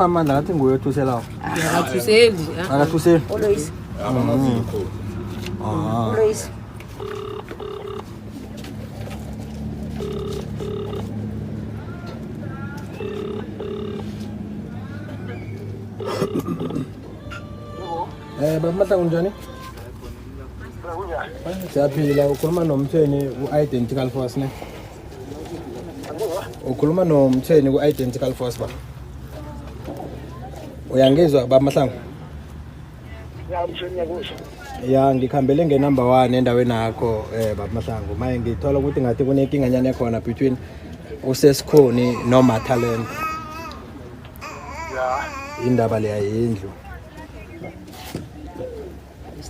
amandla ngathi nguye othuselayo. Akathuseli. Akathuseli. Always. Always. Bamahla kunjani? Siyaphila, ukhuluma nomthweni ku-Identical Force ne? Ukhuluma nomthweni ku-Identical Force ba? Uyangizwa Bamahlangu? Ya ngikhambele ngenumber 1 endaweni yakho Bamahlangu. Maye ngithola ukuthi ngathi kunenkinga nyane khona between uSesikhoni noMathalent. Ya. Indaba leya yendlu.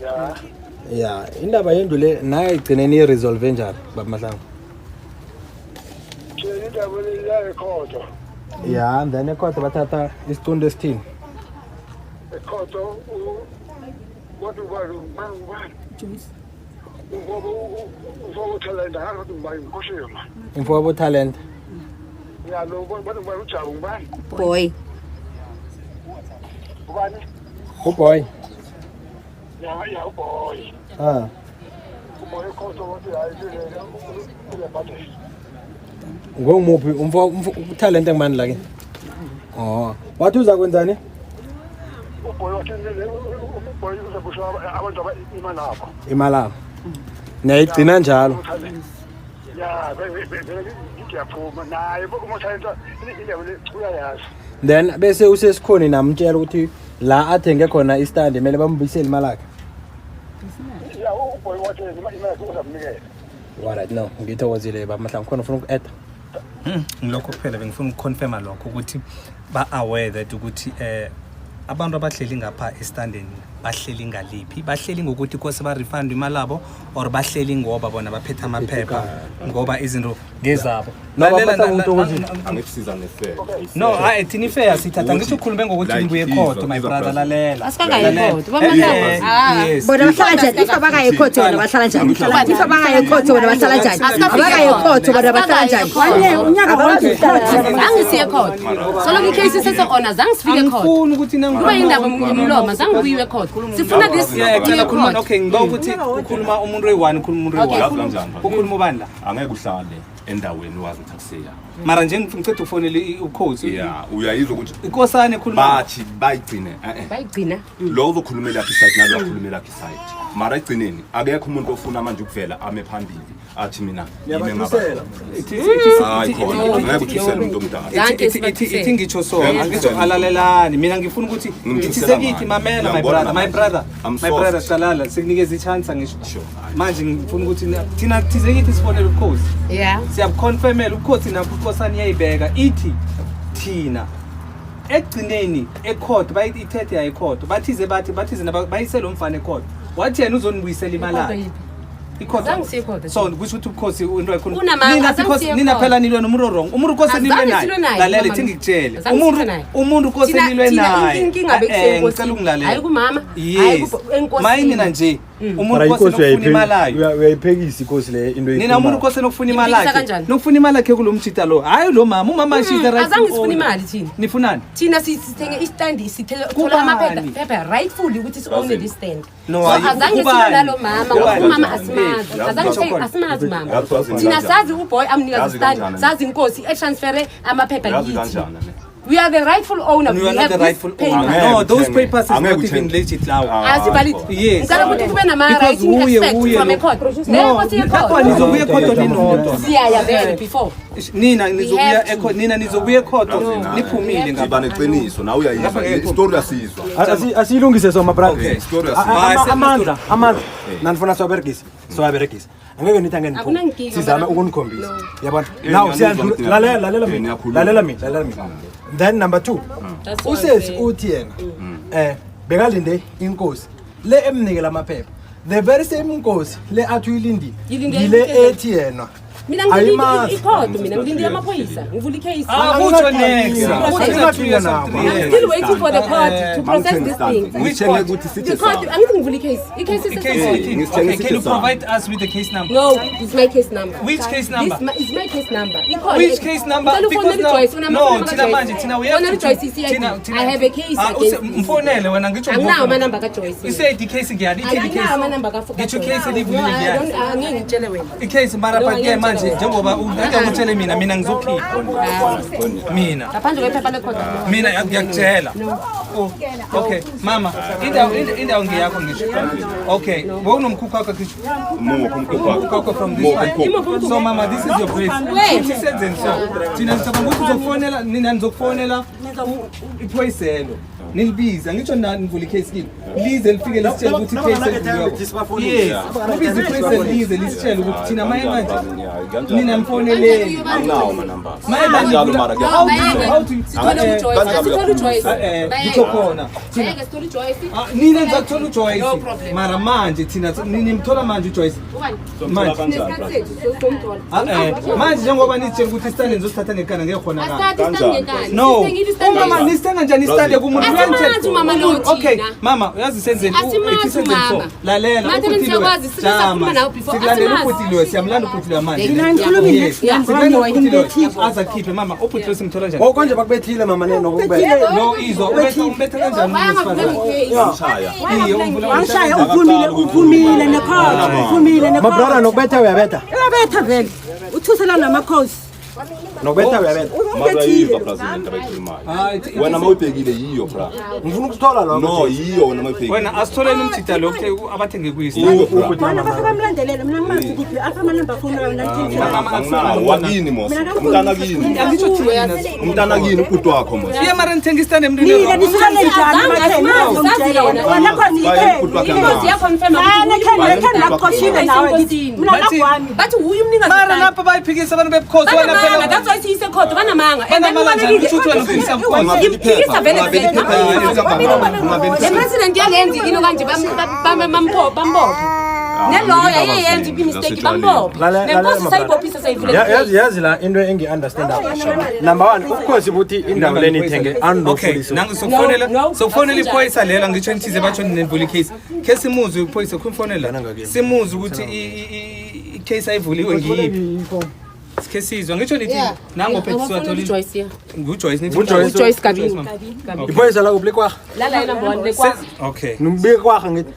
Ya. Ya, indaba yendlu le naye igcine ni resolve njani Bamahlangu? Indaba le ya ekhotho. Ya, then ekhotho bathatha isiqunto esithini? Ekhotho wathi ubani? Ufoko talent akathi ngibani ngikoshema. Imfowabo talent. Ya lo bathi ngibani ujabu ngibani? Boy. Ubani? Uboy. Ya uboy. Uboy ekhotho wathi ayisele uyabhathe. Ngomuphi umtalent engimani la ke? Oh, wathi uza kwenzani? Uboy wathi uboy uzabusha abantu imanabo. Imalabo. Niyayigcina njalo. Ya, ngiyaphuma naye uMathalent indaba le uyayazi. Then bese uSesikhoni namtshela ukuthi la athenge khona istand kumele bambuyisele imali yakhe. Ya uboy wathi imali uzamnikela. Alright, no, ngithokozile Bamahlangu khona ufuna uku-add. Ngilokho kuphela bengifuna ukuconfirma lokho ukuthi ba-aware that ukuthi abantu abahleli ngapha estandeni bahleli ngaliphi, bahleli ngokuthi kose ba-refund imali yabo or bahleli ngoba bona baphethe amaphepha ngoba izinto ngezabo. Angikusiza ngefair. No, hayi thini fair sithatha ngithi ukhulume ngokuthi ngibuye ekhotho my brother lalela. Asikaye ekhotho. Bona bahlala njani? Ifa bakaye ekhotho bona bahlala njani? Ifa bakaye ekhotho bona bahlala njani? Abakaye ekhotho bona bahlala njani? Unyaka wonke angisiye ekhotho. Solo icase sesona zange sifike ekhotho. Ngifuna ukuthi kuba indaba ngimloma zange kuyiwe ekhotho. Sifuna this khuluma okay ngiba ukuthi ukhuluma umuntu oyi1 ukhuluma umuntu oyi1 ukhuluma ubani la angeke uhlale endaweni wazi ukuthi akuseya mara nje ngicela ukufonela ukhozi yeah uyayizwa ukuthi inkosana ekhuluma bathi bayigcina lo uzokhulumela yakhe side nalo ukhulumela yakhe side mara igcineni akekho umuntu ofuna manje ukuvela ame phambili athi mina yime ngaba hayi khona angeke uthisele umuntu omdala ithi ngitsho so angitsho alalelani mina ngifuna ukuthi ngithisekithi mamela my brother salala sikunikeza ichance ngisho manje ngifuna ukuthi thina thisekithi sifonele ukhozi yeah siyakuconfirmela ukhozi napho inkosana iyayibeka ithi thina egcineni ekhotho bayithethe ya ekhotho bathize bayisele umfana ekhotho wathi yena uzonibuyisela imali yakhe ikhotho so kusho ukuthi ukhosi into ayikhona nina phela nilwe nomuntu wrong umuntu ukhosi nilwe naye lalela ithi ngikutshele umuntu ukhosi nilwe naye ngicela ungilalela hayi kumama hayi enkosi mayini nje umuntu ukhosi nokufuna imali yayo uyayiphekisa inkosi le into nina umuntu ukhosi nokufuna imali yakhe nokufuna imali yakhe kulomchita lo hayi lo mama umama she's the right azange sifuna imali thina nifunani thina sithenge istand sithola amaphepha rightfully ukuthi si own this stand no azange sifuna lo mama ngoba umama asimazi azange asimazi mama thina sazi uboy amnika stand sazi inkosi etransfere amaphepha yithi we are the rightful owner. You are not the rightful owner. No, those papers is not even legit now. As valid. Yes. Ngicela ukuthi kube nama writing aspect from a court. Nemo siye court. Nizobuya ekhotho ninodwa. Siyaya vele before. Nina nizobuya ekhotho niphumile ngaba neqiniso nawe uyayizwa istory yasizwa. Asiyilungise so my brother. Okay, istory yasizwa. Amandla. Nanifuna soberegisa. Soyaberegisa. Angeke nithi angeke sizame ukunikhombisa. Yabona. Now siyadlula lalela mina. Then number 2 usesi uthi yena bekalinde inkosi le emnikela amaphepha the very same inkosi le athi uyilindile ngile ethi yena mina ngilinde ikhodi mina ngilinde amaphoyisa ngivula icase Kutsho next. I'm still waiting for the court to process this thing. Which court? The court, I'm ngivula icase. Icase is Okay, can you provide us with the case number? No, it's my case number. Which case number? It's my case number. Which case number? Because no, Tina manje, Tina we have to. I have a case against you. Mfonele wena ngitsho Anginawo amanamba kaJoyce. You say the case ngiyani? Ithi the case. Anginawo amanamba kaJoyce. Ngitsho case elivulile ngiyani? Angeke ngitshele wena. Icase mara ke manje njengoba ungangitshele mina ngizophika. Mina. Ngaphandle kwephepha lekhodi. Mina ngiyakutshela. Oh, okay. Mama, indawo ngiyakho ngisho. Okay. Wokunomkhukhu wakho ngisho. Umkhukhu from this. So mama, this is your place. Wait. She said so. Thina ngicabanga ukuthi uzofonela nina nizokufonela iphoyiselo. Nilibiza ngitsho nani nivula icase kini. Lize lifike lisitshela ukuthi icase evuliwe. Yes. Libiza iphoyiselo lize lisitshela ukuthi thina maye manje. Nina mfoneleni. Anginawo amanamba. How to ngitsho khona. Nina ngizakuthola uJoyce. Mara manje thina nimthola manje uJoyce. Manje njengoba nitshela ukuthi isitande nizosithatha ngekana ngeke khona ka. No. Mama nisithenga njani isitande kumuntu uyangitshela. Okay, mama uyazi senzeni so. Lalela Sikulandela uphuthiwe siyamlanda uphuthiwe manje. Aza khiphe mama uphuthiwe simthola njani? Konje bakubethile mama nokubetha. No izo ubetha kanjani Ngishaya. Angishaya uvumile nekhodi uvumile nekhodi. My brother nokubetha uyabetha. Uyabetha vele. Uthusela namakhosi. Nokubetha uyabetha. Mayiva president abayikhulimayo. Wena mawubhekile yiyo bra. Ngifuna ukuthola lokho. No yiyo wena mawubhekile. wena asitholeni umthitha lo abathenge kuyisi Bona basamlandelela mina ngimazi ukuthi afama number phone yayo 19. Anginawo wakini mos. Umntana kini. angitsho thina Umntana kini ubhuti wakho mos. iye mara ngithenga isitande emntwini Mina nisukane njani matheni wona khona ikhe nawe ngithi mina nakwami bathi uyu umnikazi mara lapha bayiphikisa abantu bebukhosi wena phela that's why siyise khodi banamanga uthutha the president yalenza into kanje bambopha neloya yeyenza imistake bambopha nenkosi sayibophisa sayivule yazi la into engi-understand number 1 ukhosi ukuthi indawo leni ithenge okay unlawfully nangu sokufonela iphoyisa lela ngitsho nithize batsho ninevula icase ke simuzi iphoyisa kumfonela simuzi ukuthi icase ayivuliwe ngiyiphi Sikhe sizwa ngitsho nithi nango phethu wathola uJoyce nguJoyce nithi uJoyce Kabini iphoyisa la ublikwa la number 1 lekwa okay nombikwa ngithi